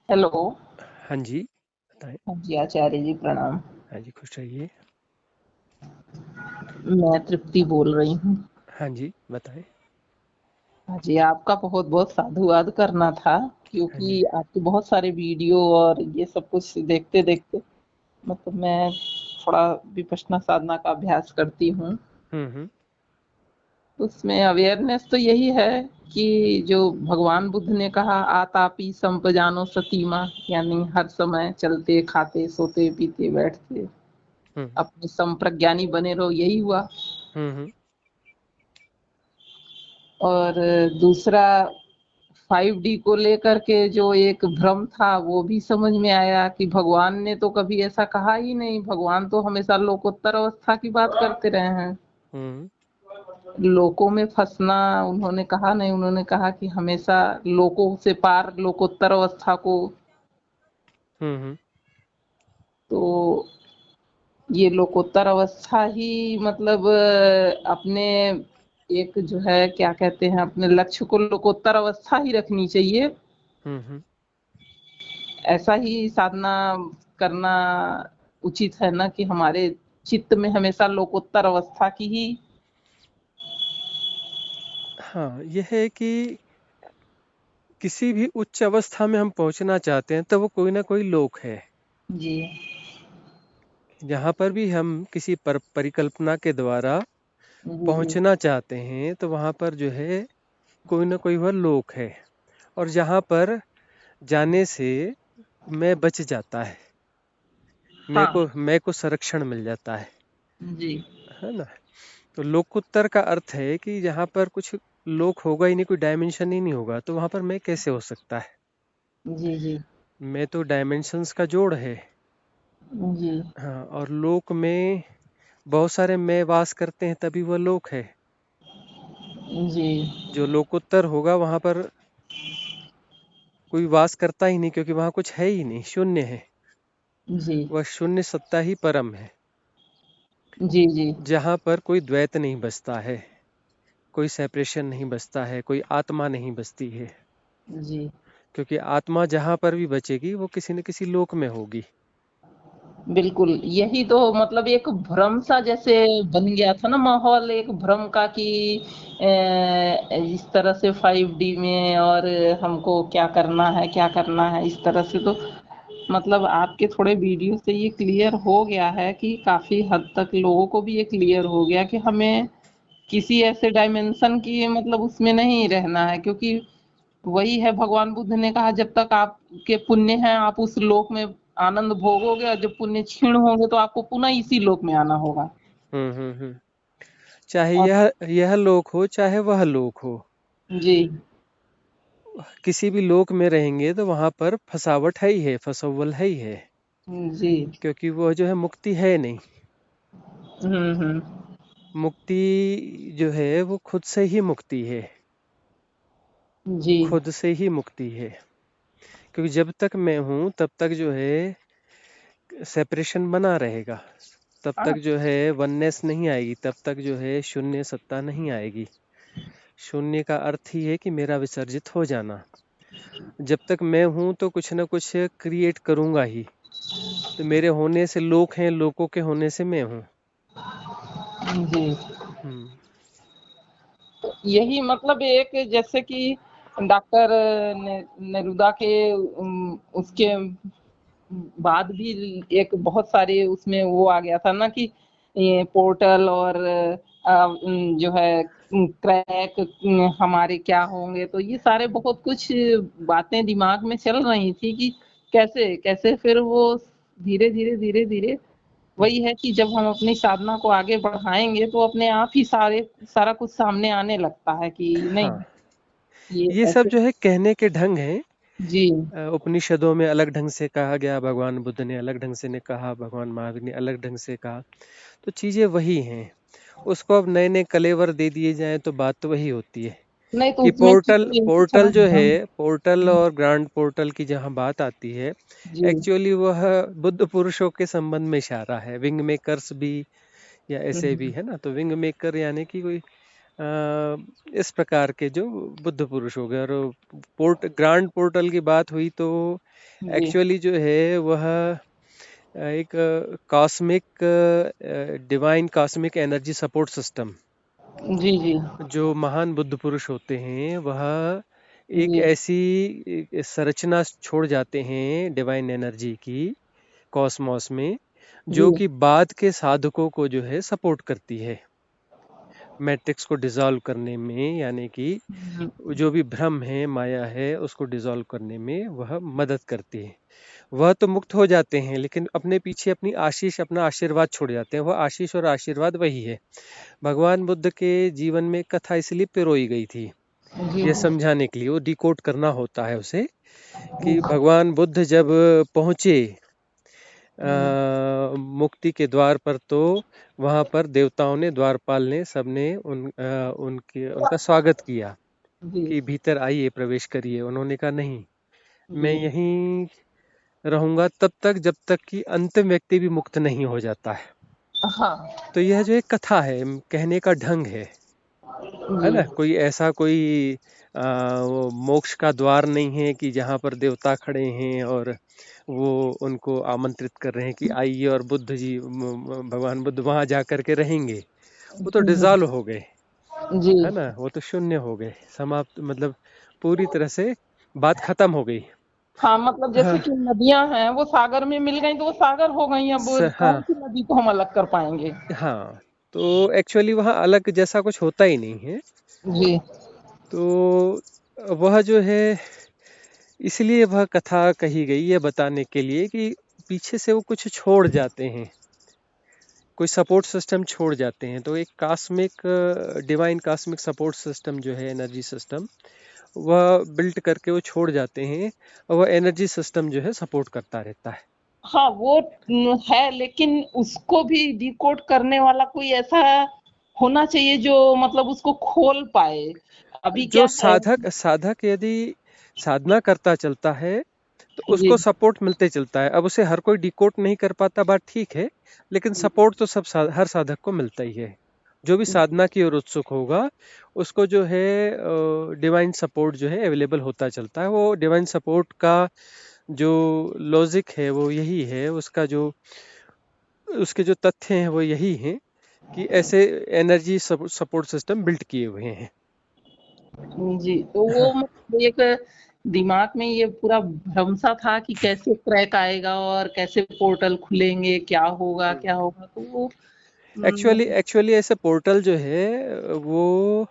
Hello. हाँ जी, बताएँ। हाँ जी, आचार्य जी प्रणाम। हाँ जी, खुश रहिए। मैं तृप्ति बोल रही हूँ। हाँ जी, बताएँ। हाँ जी, आपका बहुत-बहुत साधुवाद करना था, हाँ जी। क्योंकि आपके बहुत सारे वीडियो और ये सब कुछ देखते-देखते मतलब मैं थोड़ा विपश्यना साधना का अभ्यास करती हूँ। हुँ, हुँ। उसमें अवेयरनेस तो यही है कि जो भगवान बुद्ध ने कहा आतापि संपजानो सतीमा, यानी हर समय चलते, खाते, सोते, पीते, बैठते हुँ, अपने संप्रज्ञानी बने रहो, यही हुआ। हुँ, हुँ। और दूसरा 5D को लेकर के जो एक भ्रम था वो भी समझ में आया कि भगवान ने तो कभी ऐसा कहा ही नहीं, भगवान तो हमेशा लोकोत्तर अवस्था की बात करते रहे हैं। हुँ, लोकों में फंसना उन्होंने कहा नहीं, उन्होंने कहा कि हमेशा लोकों से पार लोकोत्तर अवस्था को। हुँ, हुँ। तो ये लोकोत्तर अवस्था ही मतलब अपने एक जो है क्या कहते हैं अपने लक्ष्य को लोकोत्तर अवस्था ही रखनी चाहिए। हुँ, हुँ। ऐसा ही साधना करना उचित है ना कि हमारे चित्त में हमेशा लोकोत्तर अवस्था की ही। हाँ, ये है कि किसी भी उच्च अवस्था में हम पहुँचना चाहते हैं, तो वो कोई न कोई लोक है। जी। जहाँ पर भी हम किसी परिकल्पना के द्वारा जी। जी। पहुँचना चाहते हैं, तो वहाँ पर जो है, कोई न कोई वह लोक है और जहाँ पर जाने से मैं बच जाता है, हाँ। मैं को संरक्षण मिल जाता जी। है ना? तो लोकोत्तर का अर्थ है कि जहाँ पर कुछ लोक होगा ही नहीं, कोई डायमेंशन ही नहीं होगा, तो वहाँ पर मैं कैसे हो सकता है? जी। जी। मैं तो डायमेंशंस का जोड़ है। जी। हाँ, और लोक में बहुत सारे मैं वास करते हैं, तभी वह लोक है। जी। जो लोकोत्तर होगा वहाँ पर कोई वास करता ही नहीं, क्योंकि वहाँ कुछ है ही नहीं, शून्य है। जी। वह शून्य सत्ता ही परम है, जी। जी। जहाँ पर कोई द्वैत नहीं बचता है, कोई सेपरेशन नहीं बचता है, कोई आत्मा नहीं बचती है। जी। क्योंकि आत्मा जहाँ पर भी बचेगी, वो किसी न किसी लोक में होगी। बिल्कुल, यही तो मतलब एक भ्रम सा जैसे बन गया था ना माहौल एक भ्रम का कि इस तरह से 5D में और हमको क्या करना है इस तरह से तो मतलब आपके थोड़े वीडियो से ये क्लियर हो गया है कि काफ़ी हद तक लोगों को भी ये क्लियर हो गया कि हमें किसी ऐसे डायमेंशन की मतलब उसमें नहीं रहना है, क्योंकि वही है भगवान बुद्ध ने कहा जब तक आपके पुण्य हैं आप उस लोक में आनंद भोगोगे और जब पुण्य क्षीण होंगे तो आपको पुनः इसी लोक में आना होगा। हुँ, हुँ, हुँ। चाहे और यह लोक हो, चाहे वह लोक हो, जी। किसी भी लोक में रहेंगे तो वहाँ पर फसावट है ही है, फसव्वल है ही है, जी। क्योंकि वह जो है मुक्ति है नहीं। हम्म। मुक्ति जो है वो खुद से ही मुक्ति है, जी। खुद से ही मुक्ति है। क्योंकि जब तक मैं हूँ तब तक जो है सेपरेशन बना रहेगा, तब हाँ। तक जो है वननेस नहीं आएगी, तब तक जो है शून्य सत्ता नहीं आएगी। शून्य का अर्थ ही है कि मेरा विसर्जित हो जाना। जब तक मैं हूँ तो कुछ ना कुछ क्रिएट करूंगा ही। तो मेरे होने से लोक हैं, लोकों के होने से मैं हूँ। जी। हम्म। यही मतलब एक जैसे कि डॉक्टर नेरुदा के उसके बाद भी एक बहुत सारे उसमें वो आ गया था ना कि ये पोर्टल और जो है क्रैक हमारे क्या होंगे, तो ये सारे बहुत कुछ बातें दिमाग में चल रही थी कि कैसे कैसे फिर वो धीरे धीरे वही है कि जब हम अपनी साधना को आगे बढ़ाएंगे तो अपने आप ही सारा कुछ सामने आने लगता है कि नहीं हाँ, ये ये सब ऐसे। जो है कहने के ढंग हैं। जी। उपनिषदों में अलग ढंग से कहा गया, भगवान बुद्ध ने अलग ढंग से ने कहा, भगवान महावीर ने अलग ढंग से कहा। तो चीजें वही हैं। उसको अब नए नए कलेवर दे दिए जाएं तो बात तो वही होती है नहीं तो कि उसमें पोर्टल चीजें थोड़ा पोर्टल जो है, हाँ। पोर्टल और ग्रांड पोर्टल की जहाँ बात आती है, जी। एक्चुअली वह बुद्ध पुरुषों के संबंध में इशारा है। विंग मेकर्स भी या ऐसे भी हम्म। है ना, तो विंग मेकर यानी कि कोई इस प्रकार के जो बुद्ध पुरुष हो गए। और ग्रांड पोर्टल की बात हुई तो जी एक्चुअली जो है वह एक cosmic divine cosmic energy support system, जी जी जो महान बुद्ध पुरुष होते हैं वह एक जी ऐसी संरचना छोड़ जाते हैं डिवाइन एनर्जी की कॉस्मॉस में, जी जो कि बाद के साधकों को जो है सपोर्ट करती है मैट्रिक्स को डिसॉल्व करने में, यानी कि हम्म, जो भी भ्रम है माया है उसको डिसॉल्व करने में वह मदद करती है। वह तो मुक्त हो जाते हैं लेकिन अपने पीछे अपनी आशीष अपना आशीर्वाद छोड़ जाते हैं। वह आशीष और आशीर्वाद वही है। भगवान बुद्ध के जीवन में कथा इसलिए पिरोई गई थी, जी ये समझाने के लिए। वो डिकोड करना होता है उसे जी कि भगवान बुद्ध जब पहुंचे हम्म, मुक्ति के द्वार पर, तो वहां पर देवताओं ने, द्वारपाल ने, सबने उनका स्वागत किया जी कि भीतर आइए, प्रवेश करिए। उन्होंने कहा नहीं, मैं जी यहीं रहूंगा तब तक जब तक कि अंतिम व्यक्ति भी मुक्त नहीं हो जाता है। हाँ तो यह जो एक कथा है, कहने का ढंग है जी ना। कोई ऐसा कोई वो मोक्ष का द्वार नहीं है कि जहाँ पर देवता खड़े हैं और वो उनको आमंत्रित कर रहे हैं कि आइए, और बुद्ध जी भगवान बुद्ध वहां जा कर के रहेंगे। वो तो डिजॉल्व हो गए, जी है ना। वो तो शून्य हो गए, समाप्त, मतलब पूरी तरह से बात खत्म हो गई। हाँ मतलब जैसे हाँ, कि नदियां हैं वो सागर में मिल गई तो वो सागर हो गई। अब कौन हाँ, सी नदी को हम अलग कर पाएंगे। हाँ। तो एक्चुअली वहाँ अलग जैसा कुछ होता ही नहीं है। जी तो वह जो है, इसलिए वह कथा कही गई है बताने के लिए कि पीछे से वो कुछ छोड़ जाते हैं, कोई सपोर्ट सिस्टम छोड़ जाते हैं। तो एक cosmic divine cosmic support system जो है, एनर्जी सिस्टम, वह बिल्ट करके वो छोड़ जाते हैं, और वह एनर्जी सिस्टम जो है सपोर्ट करता रहता है। हाँ वो है लेकिन उसको भी डिकोड करने वाला कोई ऐसा होना चाहिए जो मतलब उसको खोल पाए। अभी जो क्या है। साधक साधक यदि साधना करता चलता है तो जी उसको सपोर्ट मिलते चलता है। अब उसे हर कोई डिकोड नहीं कर पाता, बात ठीक है, लेकिन सपोर्ट तो हर साधक को मिलता ही है। जो भी साधना की ओर उत्सुक होगा उसको जो है डिवाइन सपोर्ट जो है अवेलेबल होता चलता है। वो डिवाइन सपोर्ट का जो लॉजिक है वो यही है, उसका जो उसके जो तथ्य हैं वो यही हैं कि ऐसे एनर्जी सपोर्ट सिस्टम बिल्ट किए हुए हैं। जी तो वो हाँ, मतलब एक दिमाग में ये पूरा भ्रम सा था कि कैसे क्रैक आएगा और कैसे पोर्टल खुलेंगे, क्या होगा तो वो एक्चुअली हम्म, एक्चुअली ऐसे पोर्टल जो है वो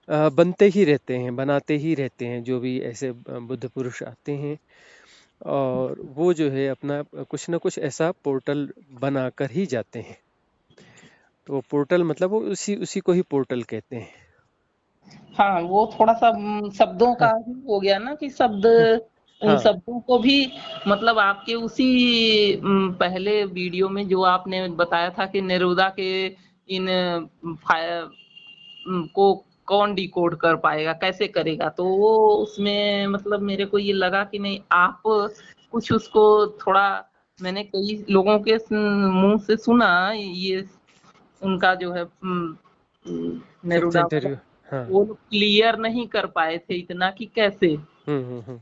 बनते ही रहते हैं, बनाते ही रहते हैं, जो भी ऐसे बुद्ध पुरुष आते हैं। और वो जो है अपना कुछ ना कुछ ऐसा पोर्टल बना कर ही जाते हैं। तो वो पोर्टल मतलब वो उसी उसी को ही पोर्टल कहते हैं। हाँ वो थोड़ा सा शब्दों का हाँ, ही हो गया ना कि शब्द उन हाँ, शब्दों को भी मतलब आपके उसी पहले वीडियो में जो आपने बताया था कि नेरुदा के इन को कौन डिकोड कर पाएगा कैसे करेगा तो वो उसमें मतलब मेरे को ये लगा कि नहीं आप कुछ उसको थोड़ा मैंने कई लोगों के मुंह से सुना ये उनका जो है नेरुदा वाला इंटरव्यू। हाँ। वो लोग क्लियर नहीं कर पाए थे इतना कि कैसे हम्म।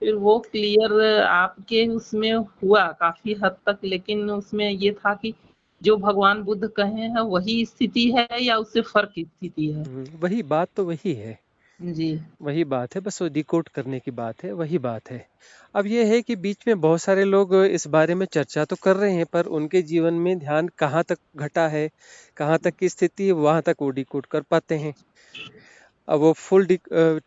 फिर वो क्लियर आपके उसमें हुआ काफी हद तक लेकिन उसमें ये था कि जो भगवान बुद्ध कहे हैं वही स्थिति है या उससे फर्क स्थिति है। वही बात तो वही है। जी वही बात है, बस वो डिकोड करने की बात है, वही बात है। अब ये है कि बीच में बहुत सारे लोग इस बारे में चर्चा तो कर रहे हैं, पर उनके जीवन में ध्यान कहाँ तक घटा है, कहाँ तक की स्थिति है, वहां तक वो डिकोड कर पाते हैं। अब वो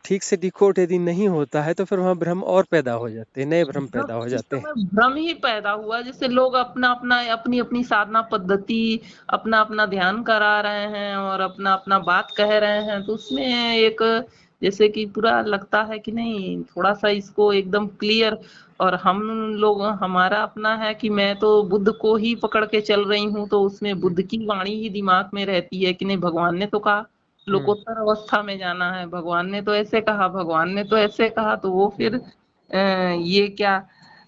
ठीक से डिकोड यदि नहीं होता है तो फिर वहां भ्रम और पैदा हो जाते हैं, नए भ्रम भ्रम पैदा हो इस जाते हैं। समय भ्रम ही पैदा हुआ जैसे लोग अपना अपना अपनी अपनी साधना पद्धति अपना अपना ध्यान करा रहे हैं और अपना अपना बात कह रहे हैं तो उसमें एक जैसे कि पूरा लगता है कि नहीं थोड़ा सा इसको एकदम क्लियर और हम लोग हमारा अपना है कि मैं तो बुद्ध को ही पकड़ के चल रही हूँ तो उसमें हम्म, बुद्ध की वाणी ही दिमाग में रहती है कि नहीं भगवान ने तो कहा हम्म, लोकोत्तर अवस्था में जाना है भगवान ने तो ऐसे कहा भगवान ने तो ऐसे कहा तो वो फिर हम्म। ये क्या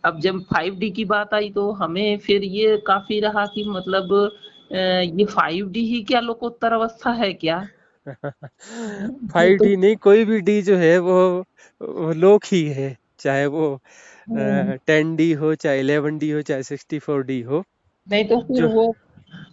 अब जब 5D की बात आई तो हमें फिर ये काफी रहा कि मतलब ये 5D ही क्या लोकोत्तर अवस्था है क्या। ये 5D तो नहीं, कोई भी डी जो है वो लोक ही है, चाहे वो हम्म, 10D हो, चाहे 11D हो, चाहे 64D हो। नहीं तो फिर जो वो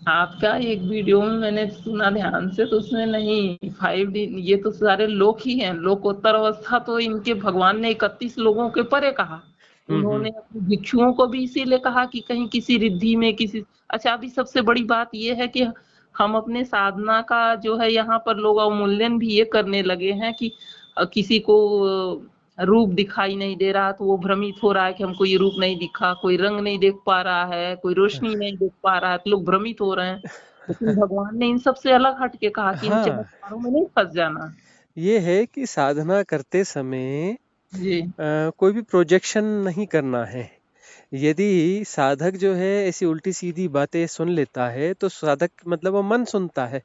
आपका एक वीडियो में मैंने सुना ध्यान से, तो उसमें नहीं 5D, ये तो सारे लोक ही हैं, लोकोत्तर अवस्था तो इनके भगवान ने 31 लोगों के परे कहा। हम्म। उन्होंने अपने भिक्षुओं को भी इसीलिए कहा कि कहीं किसी रिद्धि में किसी। अच्छा, अभी सबसे बड़ी बात ये है कि हम अपने साधना का जो है यहाँ पर लोग अवमूल्यन भी ये करने लगे हैं कि किसी को रूप दिखाई नहीं दे रहा तो वो भ्रमित हो रहा है कि हमको ये रूप नहीं दिखा, कोई रंग नहीं देख पा रहा है, कोई रोशनी नहीं देख पा रहा है, तो लोग भ्रमित हो रहे हैं। लेकिन भगवान ने इन सबसे अलग हट के कहा कि इन हाँ, चमत्कारों में नहीं फंस जाना। ये है कि साधना करते समय जी। कोई भी प्रोजेक्शन नहीं करना है। यदि साधक जो है ऐसी उल्टी सीधी बातें सुन लेता है, तो साधक मतलब वो मन सुनता है,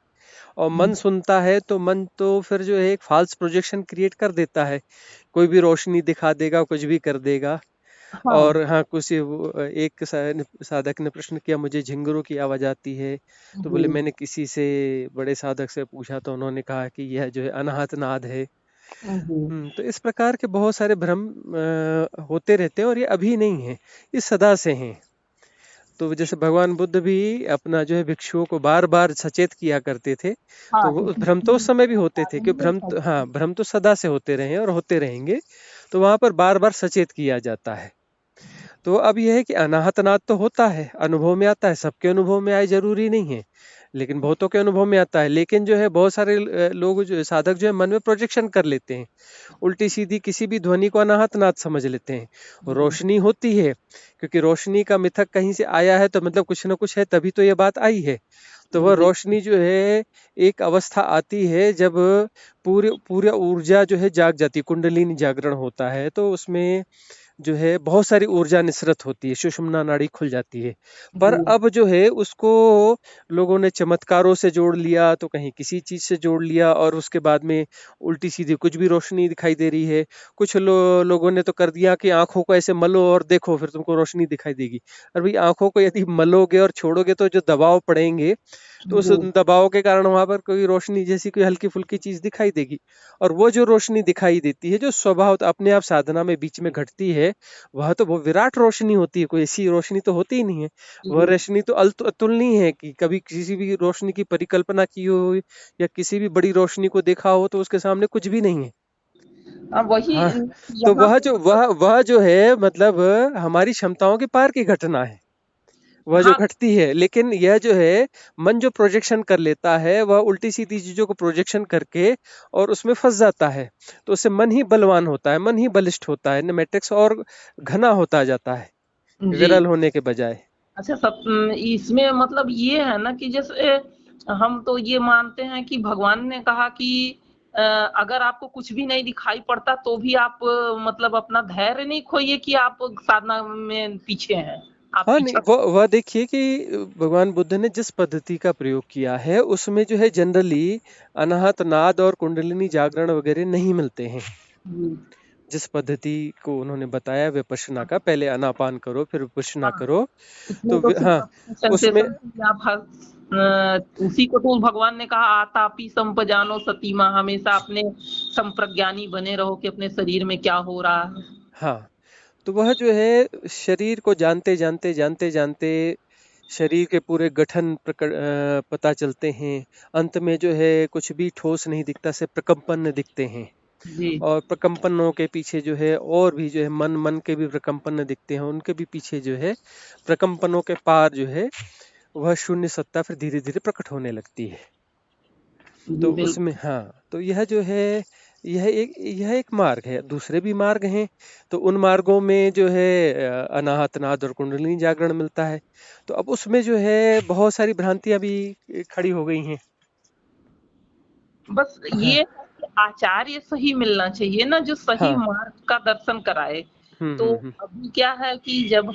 और मन सुनता है तो मन तो फिर जो है एक फाल्स प्रोजेक्शन क्रिएट कर देता है। कोई भी रोशनी दिखा देगा, कुछ भी कर देगा। हाँ। और हाँ, कुछ एक साधक ने प्रश्न किया, मुझे झिंगुरों की आवाज आती है। तो जी। बोले, मैंने किसी से बड़े साधक से पूछा तो उन्होंने कहा कि यह जो है अनाहत नाद है। जी। तो इस प्रकार के बहुत सारे भ्रम होते रहते हैं, और ये अभी नहीं है, ये सदा से हैं। तो जैसे भगवान बुद्ध भी अपना जो है भिक्षुओं को बार बार सचेत किया करते थे। हाँ, तो वो कि भ्रम तो उस समय भी होते थे, कि आदमी भ्रम फंस तो, हाँ, गए। भ्रम तो सदा से होते रहे हैं और होते रहेंगे। तो वहां पर बार बार सचेत किया जाता है। तो अब यह है कि अनाहत नाद तो होता है, अनुभव में आता है, सबके अनुभव में आए जरूरी नहीं है, लेकिन बहुतों के अनुभव में आता है। लेकिन जो है बहुत सारे लोग जो साधक जो है मन में प्रोजेक्शन कर लेते हैं, उल्टी सीधी किसी भी ध्वनि को अनाहत नाद समझ लेते हैं। जी। रोशनी होती है, क्योंकि रोशनी का मिथक कहीं से आया है, तो मतलब कुछ ना कुछ है, तभी तो ये बात आई है। तो वह जी। रोशनी जो है, एक अवस्था आती है जब पूरी पूरी ऊर्जा जो है जाग जाती है, कुंडलिनी जागरण होता है, तो उसमें जो है बहुत सारी ऊर्जा निसृत होती है, सुषुम्ना नाड़ी खुल जाती है। पर जी। अब जो है उसको लोगों ने चमत्कारों से जोड़ लिया, तो कहीं किसी चीज से जोड़ लिया, और उसके बाद में उल्टी सीधी कुछ भी रोशनी दिखाई दे रही है। कुछ लोगों ने तो कर दिया कि आंखों को ऐसे मलो और देखो, फिर तुमको रोशनी दिखाई देगी। और भाई, आंखों को यदि मलोगे और छोड़ोगे तो जो दबाव पड़ेंगे, तो उस जी। दबाव के कारण वहां पर कोई रोशनी जैसी कोई हल्की फुल्की चीज दिखाई देगी। और वो जो रोशनी दिखाई देती है, जो स्वभाव अपने आप साधना में बीच में घटती है, वह तो वो विराट रोशनी होती है, कोई ऐसी रोशनी तो होती ही नहीं है। वह जी। रोशनी तो अतुलनीय है, कि कभी किसी भी रोशनी की परिकल्पना की हो, या किसी भी बड़ी रोशनी को देखा हो, तो उसके सामने कुछ भी नहीं है। हाँ, वही हाँ, तो यहाँ वह पे जो मतलब। वह जो है मतलब हमारी क्षमताओं के पार की घटना है, वह जो हाँ। घटती है। लेकिन यह जो है, मन जो प्रोजेक्शन कर लेता है, वह उल्टी सीधी चीजों को प्रोजेक्शन करके और उसमें फंस जाता है। तो उससे मन ही बलवान होता है, मन ही बलिष्ठ होता है, मैट्रिक्स और घना होता जाता है, जी। विरल होने के बजाय। अच्छा, इसमें मतलब ये है ना कि जैसे हम तो ये मानते हैं कि भगवान ने कहा कि अगर आपको कुछ भी नहीं दिखाई पड़ता तो भी आप मतलब अपना धैर्य नहीं खोइए कि आप साधना में पीछे हैं, आप हाँ, नहीं, पीछा। वह देखिए कि भगवान बुद्ध ने जिस पद्धति का प्रयोग किया है, उसमें जो है जनरली अनाहत नाद और कुंडलिनी जागरण वगैरह नहीं मिलते हैं। जी। जिस पद्धति को उन्होंने बताया विपश्यना का, पहले अनापान करो फिर विपश्यना हाँ, करो। उसमें तो तो हाँ, सिर्फ अपने उसमें, संकेतन से आप उसी को तो भगवान ने कहा आतापि संपजानो सतीमा, हमेशा अपने संप्रज्ञानी बने रहो कि अपने शरीर में क्या हो रहा है। हाँ, तो वह जो है शरीर को जानते जानते जानते जानते शरीर के पूरे गठन पता चलते हैं। अंत में जो है कुछ भी ठोस नहीं दिखता, से प्रकंपन दिखते हैं। जी। और प्रकंपनों के पीछे जो है और भी जो है मन मन के भी प्रकंपन दिखते हैं, उनके भी पीछे जो है प्रकंपनों के पार जो है वह शून्य सत्ता फिर धीरे धीरे प्रकट होने लगती है। तो जी बिल्कुल। उसमें, हाँ, तो यह जो है, यह एक मार्ग है, दूसरे भी मार्ग हैं। तो उन मार्गों में जो है अनाहत नाद और कुंडलिनी जागरण मिलता है। तो अब उसमें जो है बहुत सारी भ्रांतियां भी खड़ी हो गई हैं। बस हाँ, ये है कि आचार्य सही मिलना चाहिए ना, जो सही हाँ। मार्ग का दर्शन कराए। हम्म, तो हम्म। अभी क्या है कि जब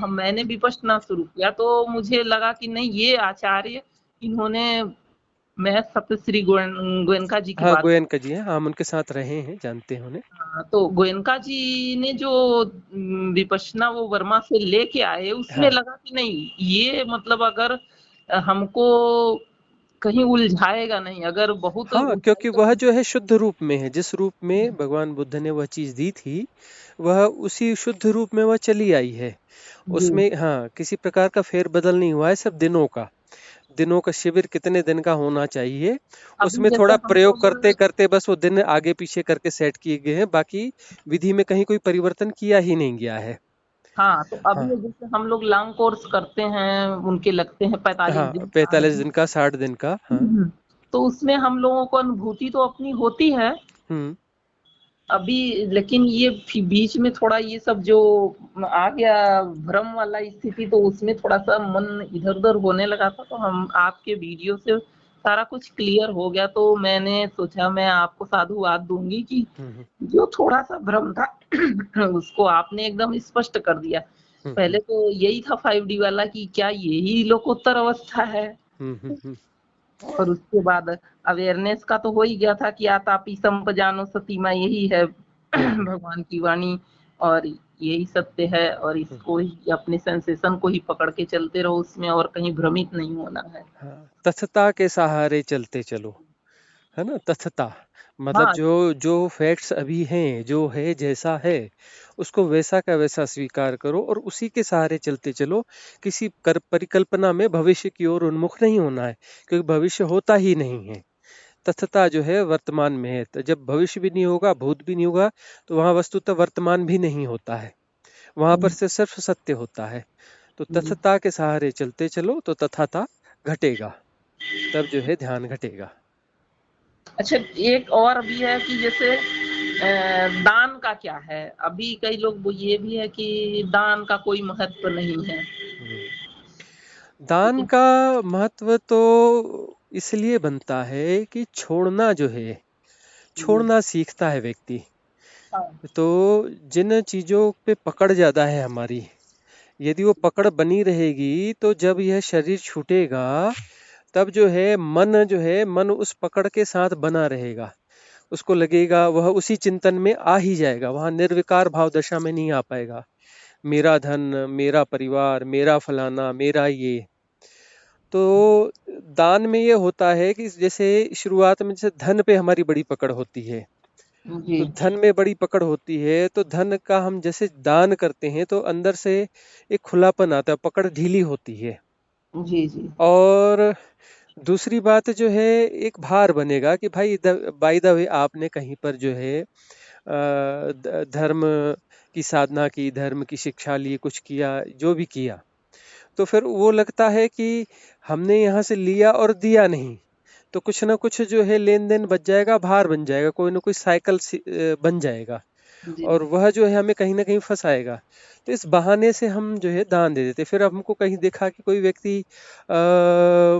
मैंने विपश्यना शुरू किया तो मुझे लगा कि नहीं, ये आचार्य इन्होंने, मैं सप्तश्री गोयनका जी की हाँ, बात। गोयनका जी हैं, हम उनके साथ रहे हैं, जानते हैं उन्हें। हाँ, तो गोयनका जी ने जो विपश्यना वो वर्मा से लेके आए, उसमें हाँ, लगा कि नहीं, ये मतलब अगर हमको कहीं उलझाएगा नहीं, अगर बहुत हाँ, क्योंकि उलझाएगा। वह जो है शुद्ध रूप में है, जिस रूप में भगवान बुद्ध ने वह चीज दी थी, वह उसी शुद्ध रूप में वह चली आई है। जी। उसमें हाँ किसी प्रकार का फेर बदल नहीं हुआ है, सब दिनों का शिविर कितने दिन का होना चाहिए, अभी उसमें जैसे थोड़ा हम प्रयोग करते लोग, करते बस वो दिन आगे पीछे करके सेट किए गए हैं, बाकी विधि में कहीं कोई परिवर्तन किया ही नहीं गया है। हाँ, तो हाँ अभी जैसे हम लोग लॉन्ग कोर्स करते हैं, उनके लगते हैं 45 हाँ, दिन, 45 दिन का, 60 दिन का। हाँ। तो उसमें हम लोगों को अनुभूति तो अपनी होती है हम्म। अभी, लेकिन ये बीच में थोड़ा ये सब जो आ गया भ्रम वाला स्थिति, तो उसमें थोड़ा सा मन इधर उधर होने लगा था, तो हम आपके वीडियो से सारा कुछ क्लियर हो गया, तो मैंने सोचा मैं आपको साधुवाद दूंगी कि हम्म। जो थोड़ा सा भ्रम था उसको आपने एकदम स्पष्ट कर दिया। हम्म। पहले तो यही था 5D वाला कि क्या यही लोकोत्तर अवस्था है, हम्म। हम्म। और उसके बाद अवेयरनेस का तो हो ही गया था कि आतापी संपजानो सतीमा, यही है हम्म। हम्म। भगवान की वाणी, और यही सत्य है, और हम्म। इसको ही अपने सेंसेशन को ही पकड़ के चलते रहो उसमें, और कहीं भ्रमित नहीं होना है। हाँ, तथता के सहारे चलते चलो, है ना। तथता मतलब हाँ। जो जो फैक्ट्स अभी हैं, जो है जैसा है, उसको वैसा का वैसा स्वीकार करो और उसी के सहारे चलते चलो। किसी परिकल्पना में भविष्य की ओर उन्मुख नहीं होना है, क्योंकि भविष्य होता ही नहीं है। तथता जो है वर्तमान में है, तो जब भविष्य भी नहीं होगा, भूत भी नहीं होगा, तो वहां वस्तुतः वर्तमान भी नहीं होता है, वहां पर से सिर्फ सत्य होता है। तो तथता के सहारे चलते चलो तो तथाता घटेगा, तब जो है ध्यान घटेगा। अच्छा, एक और भी है कि जैसे दान का क्या है, अभी कई लोग वो ये भी है कि दान का कोई महत्व नहीं है, हम्म। दान लेकिन का महत्व तो इसलिए बनता है कि छोड़ना जो है, ये, छोड़ना सीखता है व्यक्ति। हाँ, तो जिन चीजों पे पकड़ ज्यादा है हमारी, यदि वो पकड़ बनी रहेगी, तो जब यह शरीर छूटेगा, तब जो है मन उस पकड़ के साथ बना रहेगा। उसको लगेगा, वह उसी चिंतन में आ ही जाएगा, वहां निर्विकार भाव दशा में नहीं आ पाएगा। मेरा धन, मेरा परिवार, मेरा फलाना, मेरा ये। तो दान में ये होता है कि जैसे शुरुआत में जैसे धन पे हमारी बड़ी पकड़ होती है, जी, तो धन में बड़ी पकड़ होती है, तो धन का हम जैसे दान करते हैं तो अंदर से एक खुलापन आता है, पकड़ ढीली होती है। जी, जी, और दूसरी बात जो है, एक भार बनेगा कि भाई बाय द वे आपने कहीं पर जो है धर्म की साधना की, धर्म की शिक्षा ली, कुछ किया, जो भी किया, तो फिर वो लगता है कि हमने यहाँ से लिया और दिया नहीं, तो कुछ ना कुछ जो है लेन देन बच जाएगा, भार बन जाएगा, कोई ना कोई साइकिल बन जाएगा, जी, और वह जो है हमें कहीं ना कहीं फंसाएगा। तो इस बहाने से हम जो है दान दे देते। फिर हमको कहीं देखा कि कोई व्यक्ति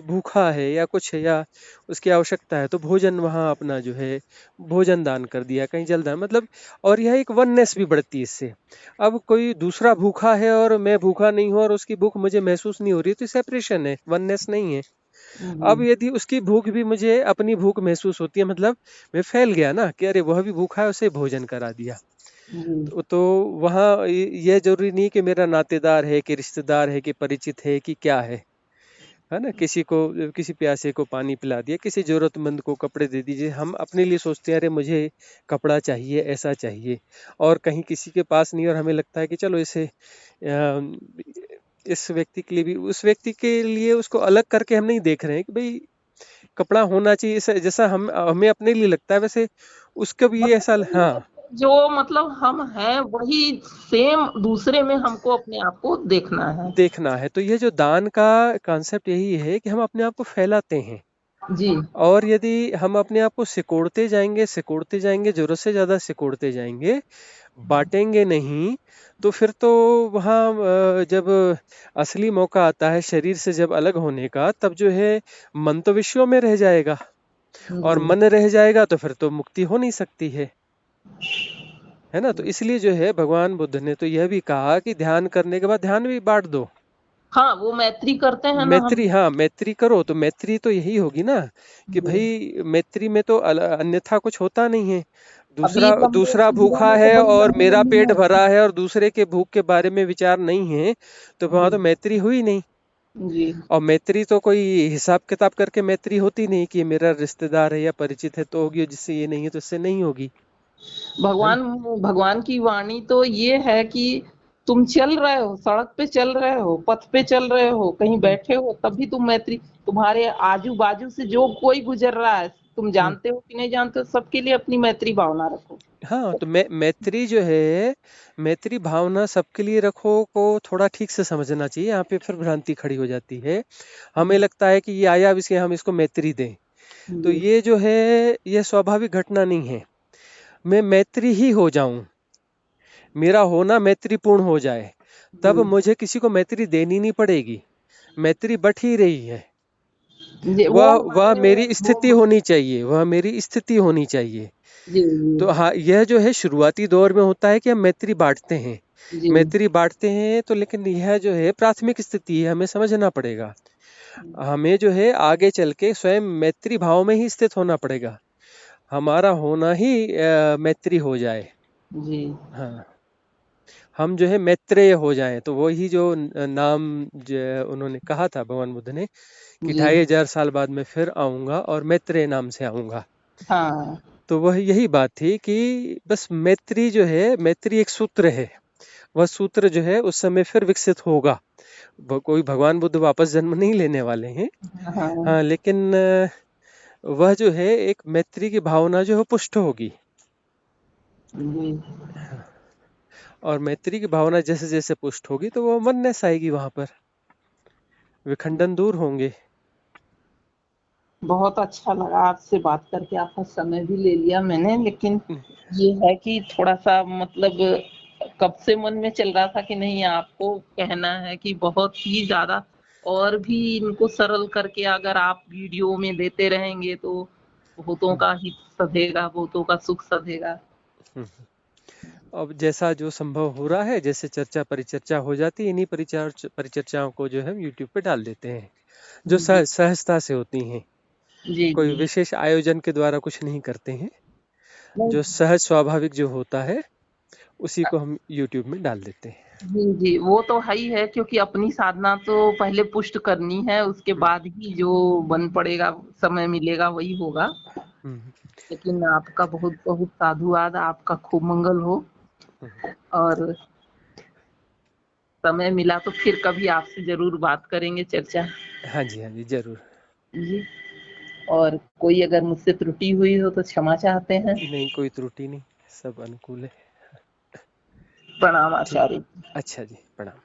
भूखा है या कुछ है, या उसकी आवश्यकता है, तो भोजन वहाँ अपना जो है भोजन दान कर दिया, कहीं जल दान, मतलब। और यह एक वननेस भी बढ़ती है इससे। अब कोई दूसरा भूखा है और मैं भूखा नहीं हूँ और उसकी भूख मुझे महसूस नहीं हो रही, तो सेपरेशन है, वननेस नहीं है। अब जी, यदि उसकी भूख भी मुझे अपनी भूख महसूस होती है, मतलब मैं फैल गया ना कि अरे वह भी भूखा है, उसे भोजन करा दिया। जी, तो वहाँ यह जरूरी नहीं कि मेरा नातेदार है, कि रिश्तेदार है, कि परिचित है, कि क्या है ना। किसी को, किसी प्यासे को पानी पिला दिया, किसी जरूरतमंद को कपड़े दे दीजिए। हम अपने लिए सोचते हैं अरे मुझे कपड़ा चाहिए, ऐसा चाहिए, और कहीं किसी के पास नहीं, और हमें लगता है कि चलो इसे इस व्यक्ति के लिए भी, उस व्यक्ति के लिए उसको अलग करके हम नहीं देख रहे हैं कि भाई कपड़ा होना चाहिए, जैसा हम हमें अपने लिए लगता है, वैसे उसका भी मतलब ऐसा। वही हाँ, है कि जो मतलब हम हैं वही सेम दूसरे में हमको अपने आप को देखना है। देखना है। तो ये जो दान का कॉन्सेप्ट यही है कि हम अपने आप को फैलाते हैं, जी, और यदि हम अपने आप को सिकोड़ते जाएंगे, जरूरत से ज्यादा सिकोड़ते जाएंगे, बांटेंगे नहीं, तो फिर तो वहाँ जब असली मौका आता है शरीर से जब अलग होने का, तब जो है मन तो विषयों में रह जाएगा, और जी, मन रह जाएगा तो फिर तो मुक्ति हो नहीं सकती है ना। तो इसलिए जो है भगवान बुद्ध ने तो यह भी कहा कि ध्यान करने के बाद ध्यान भी बांट दो। हाँ, वो मैत्री करते हैं ना हम। मैत्री, हाँ मैत्री करो, तो मैत्री तो यही होगी ना कि जी, भाई मैत्री में तो अन्यथा कुछ होता नहीं है। अभी दूसरा लंबे दूसरा शिविरों भूखा में तो है बड़ी और लंबी मेरा लंबी पेट है। भरा है और दूसरे के भूख के बारे में विचार नहीं है, तो वहां जी, तो मैत्री हुई नहीं। जी। और मैत्री तो कोई हिसाब किताब करके मैत्री होती नहीं कि ये मेरा रिश्तेदार है या परिचित है तो होगी, और जिससे ये नहीं है तो इससे नहीं होगी, है ना। भगवान भगवान की वाणी तो ये है कि तुम चल रहे हो, सड़क पे चल रहे हो, पथ पे चल रहे हो, कहीं हम्म, बैठे हो, तब भी तुम मैत्री, तुम्हारे आजू बाजू से जो कोई गुजर रहा है, तुम हम्म। जानते हो कि नहीं जानते हो, सबके लिए अपनी मैत्री भावना रखो। हाँ, तो मैत्री जो है, मैत्री भावना सबके लिए रखो को थोड़ा ठीक से समझना चाहिए। यहाँ पे फिर भ्रांति खड़ी हो जाती है। हमें लगता है कि ये आया, अब इसे हम इसको मैत्री दें। तो जी। ये जो है, ये स्वाभाविक घटना नहीं है। मैं मैत्री ही हो जाऊं, मेरा होना मैत्रीपूर्ण हो जाए, तब जी। मुझे किसी को मैत्री देनी नहीं पड़ेगी। मैत्री बट ही रही है। जी वो वह मैंने मेरी वो स्थिति होनी चाहिए, वह मेरी स्थिति होनी चाहिए। जी। जी। तो हाँ, यह जो है शुरुआती दौर में होता है कि हम मैत्री बांटते हैं। जी। मैत्री बांटते हैं तो, लेकिन यह जो है प्राथमिक स्थिति है, हमें समझना पड़ेगा। हमें जो है आगे चल के स्वयं मैत्री भाव में ही स्थित होना पड़ेगा। हमारा होना ही मैत्री हो जाए। जी। हाँ, हम जो है मैत्रेय हो जाएं, तो वही जो नाम जो उन्होंने कहा था भगवान बुद्ध ने कि जी। 2500 साल बाद मैं फिर आऊंगा और मैत्रेय नाम से आऊंगा। हाँ। तो वह यही बात थी कि बस मैत्री जो है, मैत्री एक सूत्र है। वह सूत्र जो है उस समय फिर विकसित होगा। कोई भगवान बुद्ध वापस जन्म नहीं लेने वाले हैं। हाँ। हाँ, लेकिन वह जो है एक मैत्री की भावना जो है पुष्ट होगी। जी। हाँ, और मैत्री की भावना जैसे जैसे पुष्ट होगी तो वो वननेस आएगी, वहां पर विखंडन दूर होंगे। बहुत अच्छा लगा आपसे बात करके, आपका समय भी ले लिया मैंने, लेकिन ये है कि थोड़ा-सा मतलब कब से मन में चल रहा था कि नहीं आपको कहना है कि बहुत ही ज़्यादा और भी इनको सरल करके अगर आप वीडियो में देते रहेंगे तो बहुतों का हित सधेगा, बहुतों का सुख सधेगा। अब जैसा जो संभव हो रहा है, जैसे चर्चा परिचर्चा हो जाती है, इन्हीं परिचर्चाओं को जो है हम यूट्यूब पे डाल देते हैं, जो जी। सहजता से होती हैं। जी। कोई जी। विशेष आयोजन के द्वारा कुछ नहीं करते हैं। नहीं। जो सहज स्वाभाविक जो होता है उसी को हम यूट्यूब में डाल देते हैं। जी, जी, वो तो है ही है, क्योंकि अपनी साधना तो पहले पुष्ट करनी है, उसके हम्म, बाद ही जो बन पड़ेगा, समय मिलेगा वही होगा। हम्म, लेकिन आपका बहुत-बहुत साधुवाद, आपका खूब मंगल हो, हम्म। और समय मिला तो फिर कभी आपसे ज़रूर बात करेंगे, चर्चा। हाँ जी, हाँ जी, जरूर। जी। और कोई अगर मुझसे त्रुटि हुई हो तो क्षमा चाहते हैं। नहीं, कोई त्रुटि नहीं, सब अनुकूल है। प्रणाम ठीक। आचार्य। अच्छा जी, प्रणाम।